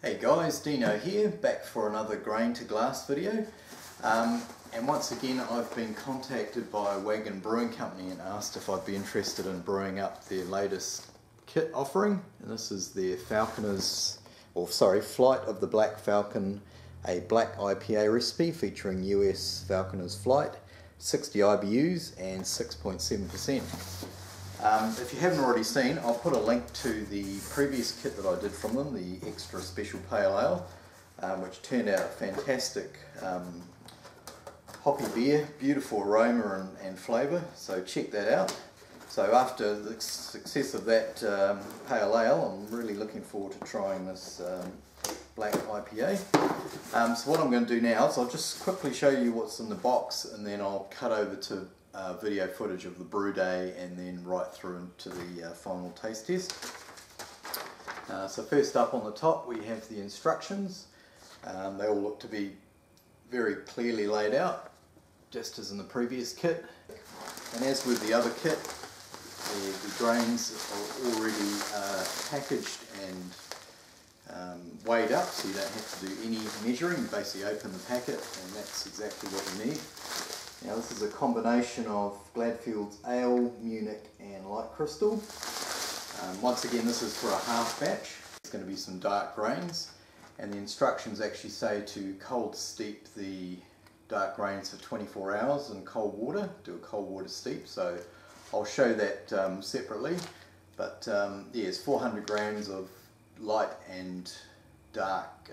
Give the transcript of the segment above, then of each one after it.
Hey guys, Dino here, back for another grain to glass video. And once again I've been contacted by Wagon Brewing Company and asked if I'd be interested in brewing up their latest kit offering. And this is their Flight of the Black Falcon, a black IPA recipe featuring US Falconer's Flight, 60 IBUs and 6.7%. If you haven't already seen, I'll put a link to the previous kit that I did from them, the Extra Special Pale Ale, which turned out fantastic hoppy beer, beautiful aroma and flavour, so check that out. So after the success of that Pale Ale, I'm really looking forward to trying this black IPA. So what I'm going to do now is I'll just quickly show you what's in the box, and then I'll cut over to video footage of the brew day and then right through into the final taste test. So first up on the top we have the instructions. They all look to be very clearly laid out, just as in the previous kit. And as with the other kit, the grains are already packaged and weighed up, so you don't have to do any measuring. You basically open the packet and that's exactly what you need. Now this is a combination of Gladfield's Ale, Munich and Light Crystal. Once again, this is for a half batch. It's going to be some dark grains, and the instructions actually say to cold steep the dark grains for 24 hours in cold water, do a cold water steep, so I'll show that separately. But yeah, it's 400 grams of light and dark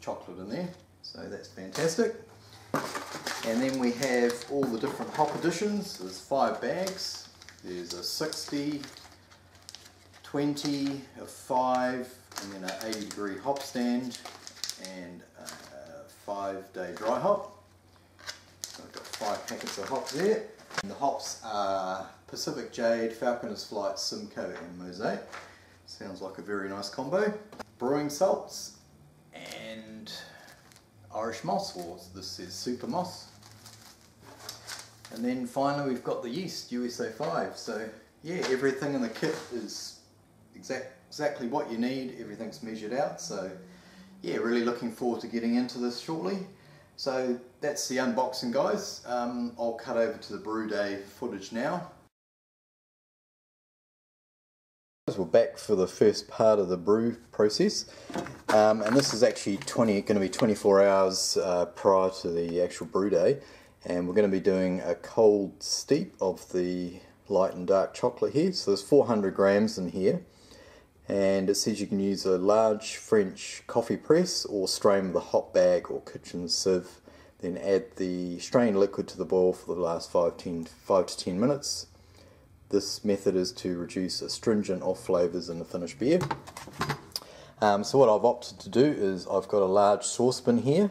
chocolate in there, so that's fantastic. And then we have all the different hop additions. There's 5 bags. There's a 60, 20, a 5, and then an 80-degree hop stand, and a 5-day dry hop. So I've got 5 packets of hops there. And the hops are Pacific Jade, Falconer's Flight, Simcoe, and Mosaic. Sounds like a very nice combo. Brewing salts and Irish moss, or this says super moss. And then finally we've got the yeast, USA 5. So yeah, everything in the kit is exactly what you need, everything's measured out. So yeah, really looking forward to getting into this shortly. So that's the unboxing, guys. I'll cut over to the brew day footage now. We're back for the first part of the brew process, and this is actually going to be 24 hours prior to the actual brew day, and we're going to be doing a cold steep of the light and dark chocolate here. So there's 400 grams in here, and it says you can use a large French coffee press or strain with a hot bag or kitchen sieve, then add the strained liquid to the boil for the last 5 to 10 minutes. This method is to reduce astringent off flavours in the finished beer. So what I've opted to do is I've got a large saucepan here,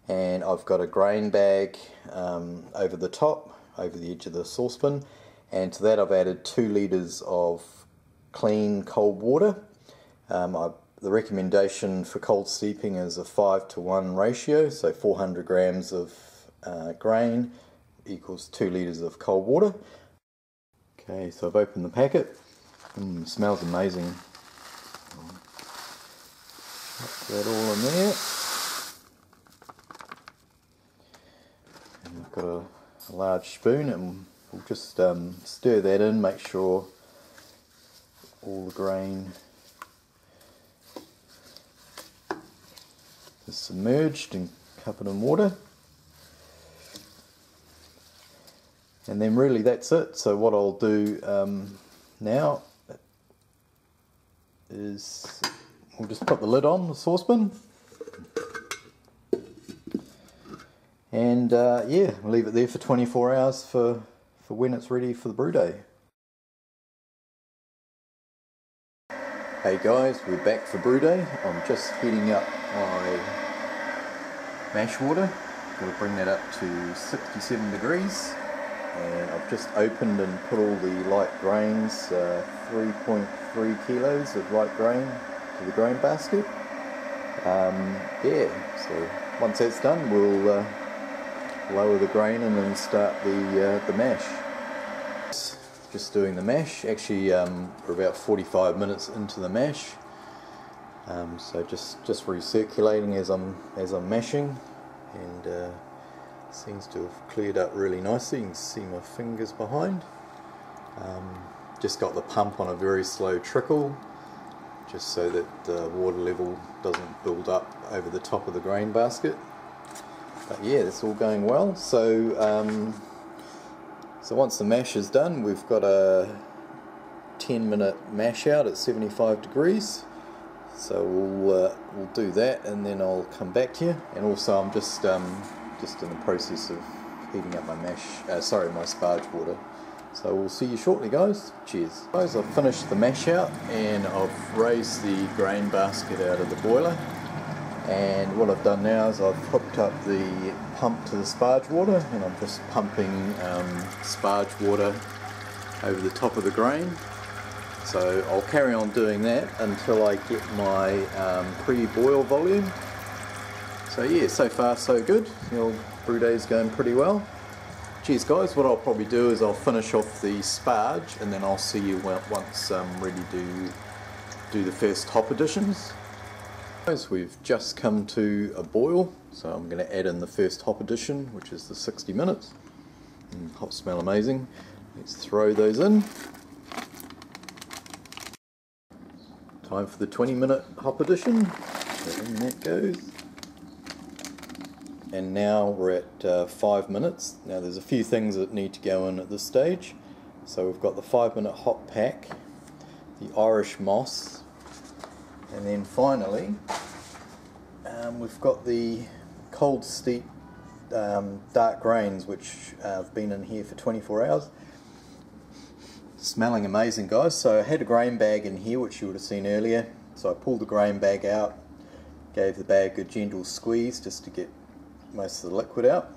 and I've got a grain bag over the top, over the edge of the saucepan, and to that I've added 2 litres of clean cold water. The recommendation for cold steeping is a 5:1 ratio, so 400 grams of grain equals 2 litres of cold water. Okay, so I've opened the packet. It smells amazing. Put that all in there. And I've got a large spoon, and we'll just stir that in, make sure all the grain is submerged and covered in water. And then really that's it. So what I'll do now is we'll just put the lid on the saucepan, and yeah, we'll leave it there for 24 hours for when it's ready for the brew day. Hey guys, we're back for brew day. I'm just heating up my mash water. Got to bring that up to 67 degrees. And I've just opened and put all the light grains, 3.3 kilos of light grain to the grain basket. Yeah, so once that's done we'll lower the grain and then start the mash. Just doing the mash. Actually we're about 45 minutes into the mash. So just recirculating as I'm mashing, and seems to have cleared up really nicely. You can see my fingers behind. Just got the pump on a very slow trickle, just so that the water level doesn't build up over the top of the grain basket. But yeah, that's all going well. So so once the mash is done, we've got a 10-minute mash out at 75 degrees. So we'll do that, and then I'll come back to you. And also I'm just in the process of heating up my my sparge water. So we'll see you shortly, guys. Cheers. Guys, I've finished the mash out, and I've raised the grain basket out of the boiler. And what I've done now is I've hooked up the pump to the sparge water, and I'm just pumping sparge water over the top of the grain. So I'll carry on doing that until I get my pre-boil volume. So yeah, so far so good. The old brew day's going pretty well. Cheers, guys. What I'll probably do is I'll finish off the sparge, and then I'll see you once I'm ready to do the first hop additions. Guys, we've just come to a boil, so I'm going to add in the first hop addition, which is the 60 minutes. Hops smell amazing. Let's throw those in. Time for the 20-minute hop addition. So in that goes. And now we're at 5 minutes. Now there's a few things that need to go in at this stage. So we've got the 5-minute hop pack, the Irish moss, and then finally we've got the cold steep dark grains, which have been in here for 24 hours. Smelling amazing, guys. So I had a grain bag in here, which you would have seen earlier. So I pulled the grain bag out, gave the bag a gentle squeeze just to get most of the liquid out.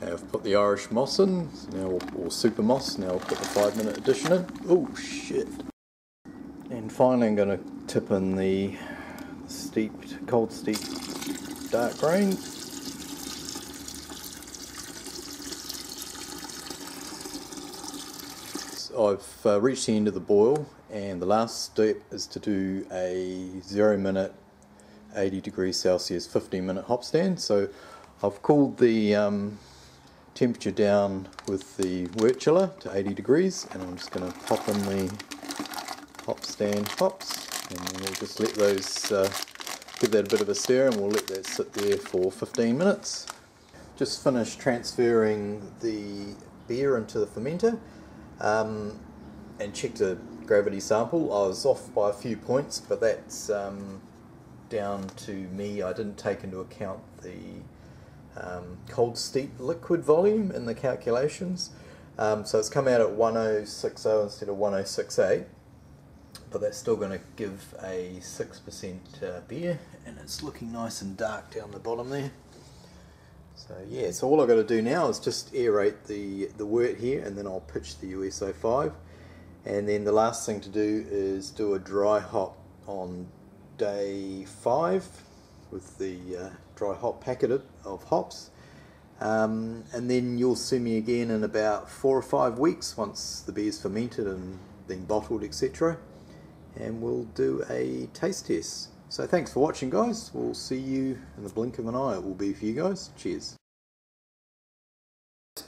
Now I've put the Irish moss in, now, or super moss. Now I'll put the 5-minute addition in. Oh shit! And finally I'm going to tip in the cold steeped dark grain. I've reached the end of the boil, and the last step is to do a 0-minute 80 degrees Celsius 15-minute hop stand. So I've cooled the temperature down with the wort chiller to 80 degrees, and I'm just going to pop in the hop stand hops, and then we'll just let those give that a bit of a stir, and we'll let that sit there for 15 minutes. Just finished transferring the beer into the fermenter, and checked a gravity sample. I was off by a few points, but that's down to me. I didn't take into account the cold steep liquid volume in the calculations. So it's come out at 1060 instead of 1068, but that's still going to give a 6% beer, and it's looking nice and dark down the bottom there. So yeah, so all I've got to do now is just aerate the wort here, and then I'll pitch the US-05. And then the last thing to do is do a dry hop on day 5 with the dry hop packet of hops. And then you'll see me again in about 4 or 5 weeks once the beer's fermented and being bottled, etc. And we'll do a taste test. So thanks for watching, guys. We'll see you in the blink of an eye. It will be for you guys. Cheers.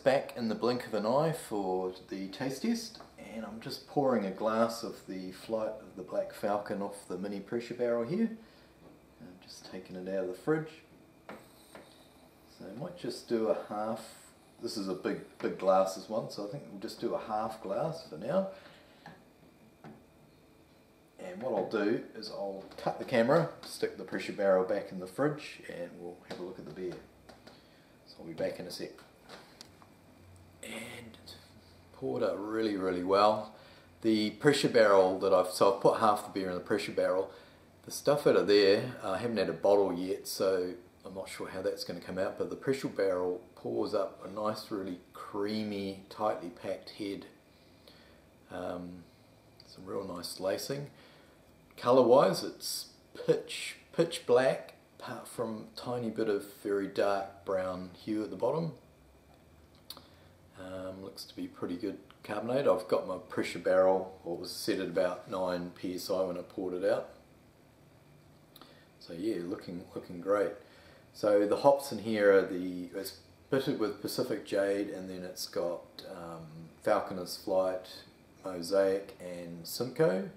Back in the blink of an eye for the taste test, and I'm just pouring a glass of the Flight of the Black Falcon off the mini pressure barrel here. I'm just taking it out of the fridge. So I might just do a half. This is a big glass, this one, so I think we'll just do a half glass for now. And what I'll do is I'll cut the camera, stick the pressure barrel back in the fridge, and we'll have a look at the beer. So I'll be back in a sec. And it's poured out really, really well. The pressure barrel that so I've put half the beer in the pressure barrel. The stuff out of there, I haven't had a bottle yet, so I'm not sure how that's going to come out, but the pressure barrel pours up a nice, really creamy, tightly packed head. Some real nice lacing. Colour wise, it's pitch black, apart from a tiny bit of very dark brown hue at the bottom. Looks to be pretty good carbonate. I've got my pressure barrel, or was set at about 9 psi when I poured it out. So yeah, looking great. So the hops in here are it's bittered with Pacific Jade, and then it's got Falconer's Flight, Mosaic and Simcoe,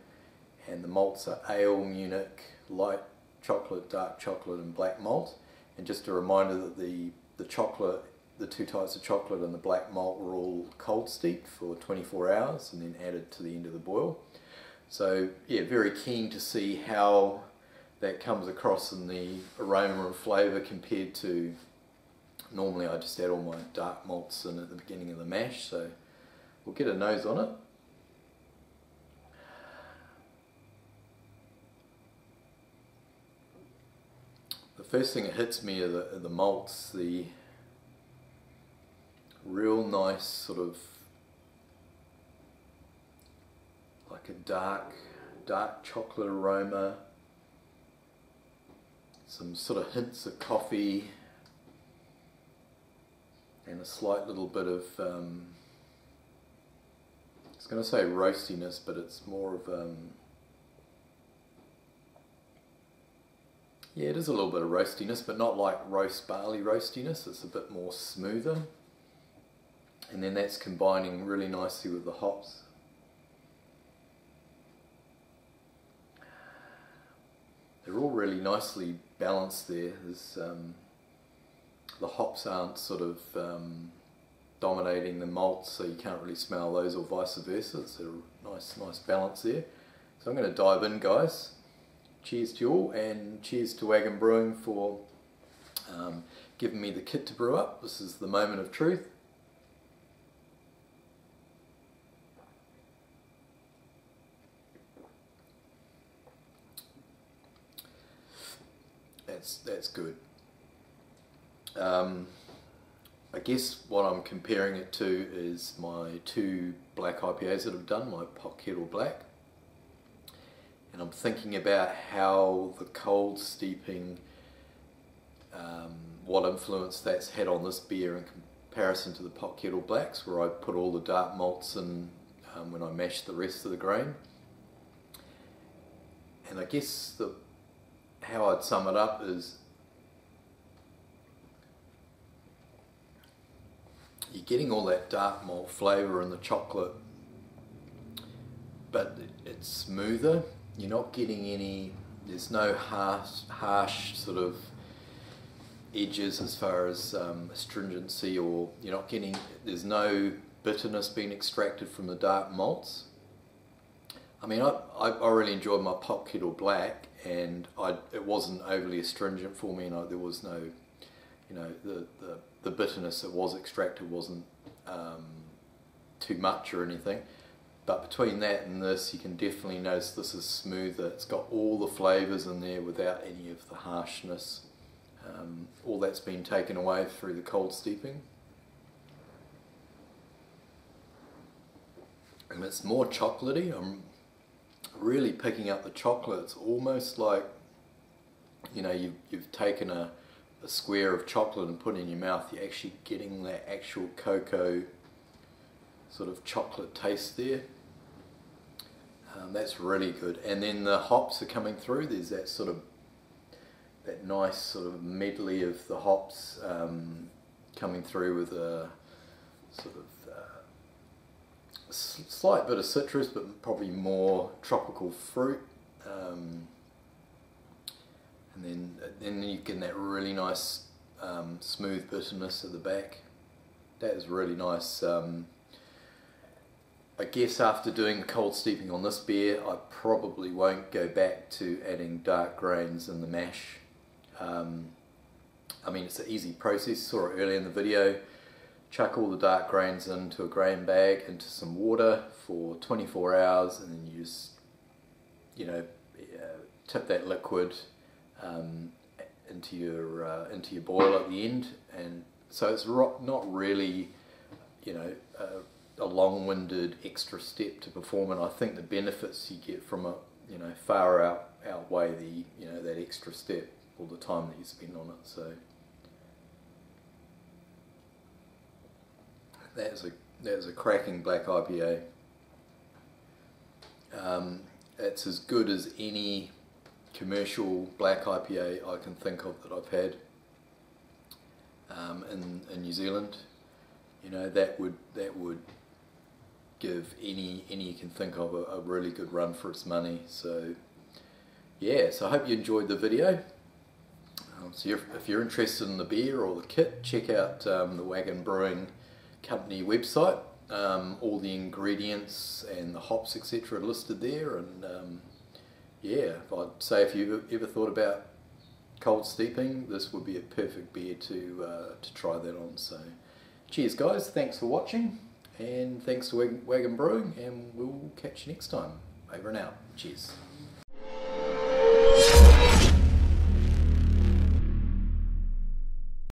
and the malts are Ale, Munich, light chocolate, dark chocolate and black malt. And just a reminder that the chocolate, the two types of chocolate and the black malt were all cold steeped for 24 hours and then added to the end of the boil. So yeah, very keen to see how that comes across in the aroma and flavour compared to, normally I just add all my dark malts in at the beginning of the mash, so we'll get a nose on it. The first thing that hits me are the malts, the real nice sort of like a dark chocolate aroma, some sort of hints of coffee, and a slight little bit of I was going to say roastiness, but it's more of yeah, it is a little bit of roastiness, but not like roast barley roastiness. It's a bit more smoother, and then that's combining really nicely with the hops. They're all really nicely balanced there. There's, the hops aren't sort of dominating the malts, so you can't really smell those, or vice versa. It's a nice balance there. So I'm going to dive in, guys. Cheers to you all, and cheers to Wagon Brewing for giving me the kit to brew up. This is the moment of truth. That's good. I guess what I'm comparing it to is my two black IPAs that I've done, my Pot Kettle Black. And I'm thinking about how the cold steeping, what influence that's had on this beer in comparison to the Pot Kettle Blacks, where I put all the dark malts in when I mashed the rest of the grain. And I guess how I'd sum it up is you're getting all that dark malt flavour in the chocolate, but it's smoother. You're not getting any, there's no harsh sort of edges as far as astringency, or you're not getting, there's no bitterness being extracted from the dark malts. I mean, I really enjoyed my Pot Kettle Black, and it wasn't overly astringent for me, and there was no, you know, the bitterness that was extracted wasn't too much or anything. But between that and this, you can definitely notice this is smoother. It's got all the flavours in there without any of the harshness. All that's been taken away through the cold steeping. And it's more chocolatey. I'm really picking up the chocolate. It's almost like, you know, you've taken a square of chocolate and put it in your mouth. You're actually getting that actual cocoa sort of chocolate taste there. That's really good. And then the hops are coming through. There's that sort of, that nice sort of medley of the hops coming through with a sort of slight bit of citrus, but probably more tropical fruit. And then you get that really nice smooth bitterness at the back. That is really nice. I guess after doing cold steeping on this beer, I probably won't go back to adding dark grains in the mash. I mean, it's an easy process. Saw it earlier in the video. Chuck all the dark grains into a grain bag, into some water for 24 hours, and then you just, you know, tip that liquid into your boil at the end. And so it's not really, you know, a long-winded extra step to perform, and I think the benefits you get from it, you know, far outweigh the, you know, that extra step, all the time that you spend on it. So that is a cracking black IPA. It's as good as any commercial black IPA I can think of that I've had in New Zealand. You know, that would give any you can think of a really good run for its money. So yeah, so I hope you enjoyed the video. So if you're interested in the beer or the kit, check out the Wagon Brewing company website. All the ingredients and the hops, etc. are listed there, and yeah, I'd say if you've ever thought about cold steeping, this would be a perfect beer to try that on. So cheers guys, thanks for watching, and thanks to Wagon Brewing, and we'll catch you next time. Over and out. Cheers.